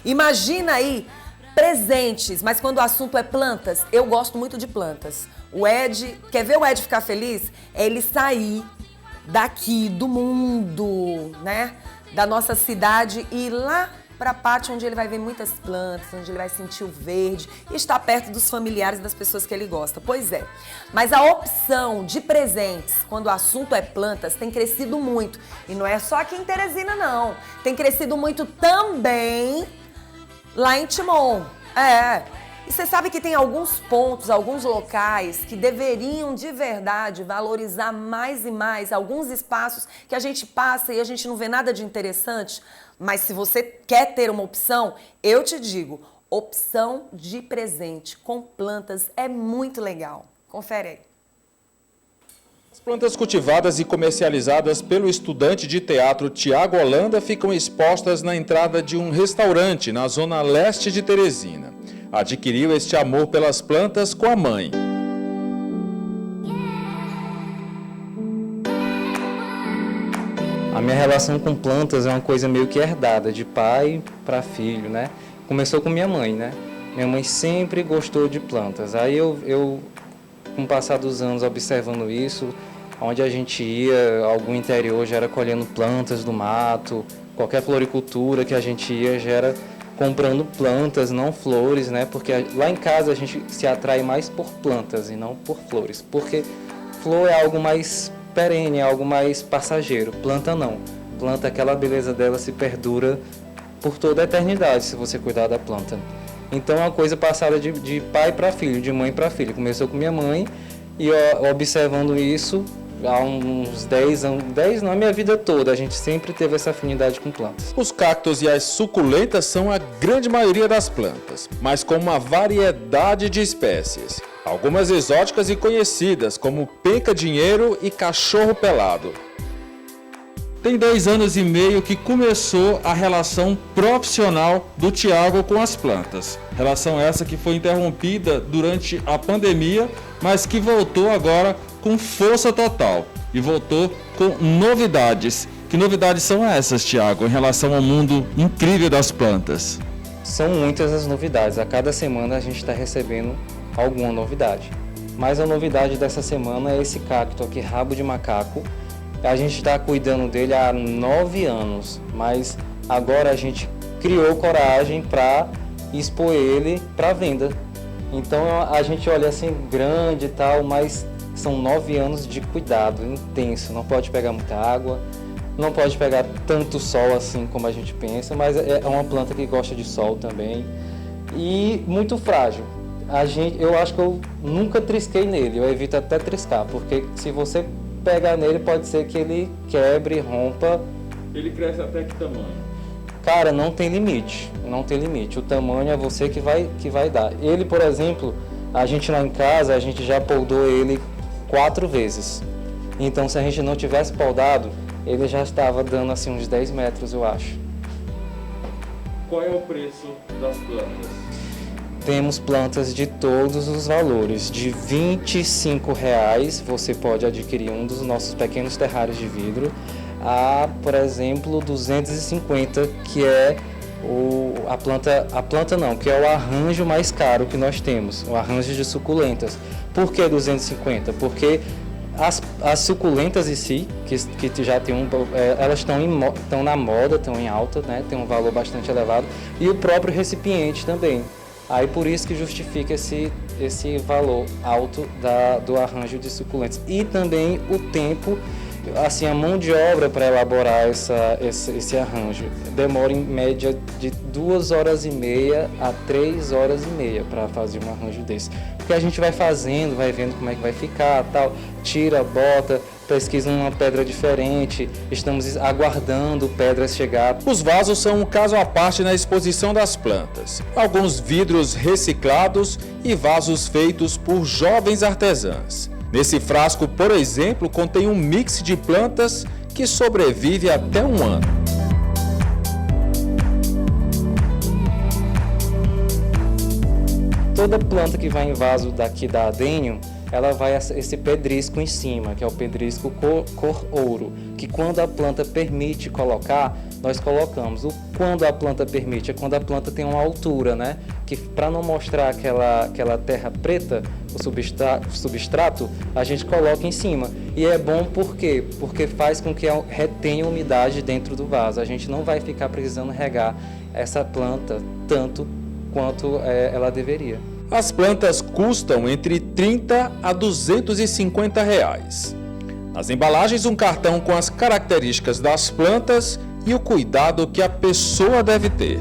Imagina aí presentes, mas quando o assunto é plantas, eu gosto muito de plantas. O Ed, quer ver o Ed ficar feliz? É ele sair daqui, do mundo, né? Da nossa cidade e ir lá para a parte onde ele vai ver muitas plantas, onde ele vai sentir o verde e estar perto dos familiares e das pessoas que ele gosta. Pois é, mas a opção de presentes, quando o assunto é plantas, tem crescido muito. E não é só aqui em Teresina, não. Tem crescido muito também lá em Timon. E você sabe que tem alguns pontos, alguns locais que deveriam de verdade valorizar mais e mais alguns espaços que a gente passa e a gente não vê nada de interessante. Mas se você quer ter uma opção, eu te digo, opção de presente com plantas é muito legal. Confere aí. As plantas cultivadas e comercializadas pelo estudante de teatro Tiago Holanda ficam expostas na entrada de um restaurante na zona leste de Teresina. Adquiriu este amor pelas plantas com a mãe. A minha relação com plantas é uma coisa meio que herdada, de pai para filho, né? Começou com minha mãe, né? Minha mãe sempre gostou de plantas. Aí eu com o passar dos anos, observando isso, onde a gente ia, algum interior já era colhendo plantas do mato, qualquer floricultura que a gente ia já era comprando plantas, não flores, né? Porque lá em casa a gente se atrai mais por plantas e não por flores, porque flor é algo mais perene, é algo mais passageiro. Planta não. Planta, aquela beleza dela se perdura por toda a eternidade, se você cuidar da planta. Então é uma coisa passada de pai para filho, de mãe para filho. Começou com minha mãe e observando isso há uns 10 anos, 10 não, a minha vida toda, a gente sempre teve essa afinidade com plantas. Os cactos e as suculentas são a grande maioria das plantas, mas com uma variedade de espécies. Algumas exóticas e conhecidas, como penca-dinheiro e cachorro pelado. Tem 10 anos e meio que começou a relação profissional do Tiago com as plantas. Relação essa que foi interrompida durante a pandemia, mas que voltou agora com força total. E voltou com novidades. Que novidades são essas, Tiago, em relação ao mundo incrível das plantas? São muitas as novidades. A cada semana a gente está recebendo alguma novidade. Mas a novidade dessa semana é esse cacto aqui, rabo de macaco. A gente está cuidando dele há 9 anos, mas agora a gente criou coragem para expor ele para venda. Então a gente olha assim grande e tal, mas são 9 anos de cuidado intenso. Não pode pegar muita água, não pode pegar tanto sol assim como a gente pensa, mas é uma planta que gosta de sol também e muito frágil. Eu acho que eu nunca trisquei nele, eu evito até triscar, porque se você pegar nele pode ser que ele quebre, rompa. Ele cresce até que tamanho? Cara, não tem limite, não tem limite. O tamanho é você que vai dar. Ele, por exemplo, a gente lá em casa, a gente já poldou ele 4 vezes. Então, se a gente não tivesse poldado, ele já estava dando assim uns 10 metros, eu acho. Qual é o preço das plantas? Temos plantas de todos os valores. De R$ 25 você pode adquirir um dos nossos pequenos terrários de vidro, a, por exemplo, 250, que é que é o arranjo mais caro que nós temos, o arranjo de suculentas. Por que 250? Porque as suculentas em si, que já tem elas estão na moda, estão em alta, né? Tem um valor bastante elevado, e o próprio recipiente também. Aí por isso que justifica esse valor alto do arranjo de suculentas. E também o tempo, assim, a mão de obra para elaborar esse arranjo demora em média de 2h30 a 3h30 para fazer um arranjo desse. Porque a gente vai fazendo, vai vendo como é que vai ficar, tal, tira, bota, pesquisa uma pedra diferente, estamos aguardando pedras chegar. Os vasos são um caso à parte na exposição das plantas. Alguns vidros reciclados e vasos feitos por jovens artesãs. Nesse frasco, por exemplo, contém um mix de plantas que sobrevive até 1 ano. Toda planta que vai em vaso daqui da Adênio, ela vai esse pedrisco em cima, que é o pedrisco cor ouro, que quando a planta permite colocar, nós colocamos. Quando a planta permite, é quando a planta tem uma altura, né? Que para não mostrar aquela terra preta, o substrato, a gente coloca em cima. E é bom por quê? Porque faz com que retenha umidade dentro do vaso. A gente não vai ficar precisando regar essa planta tanto quanto ela deveria. As plantas custam entre 30 a 250 reais. Nas embalagens, um cartão com as características das plantas e o cuidado que a pessoa deve ter.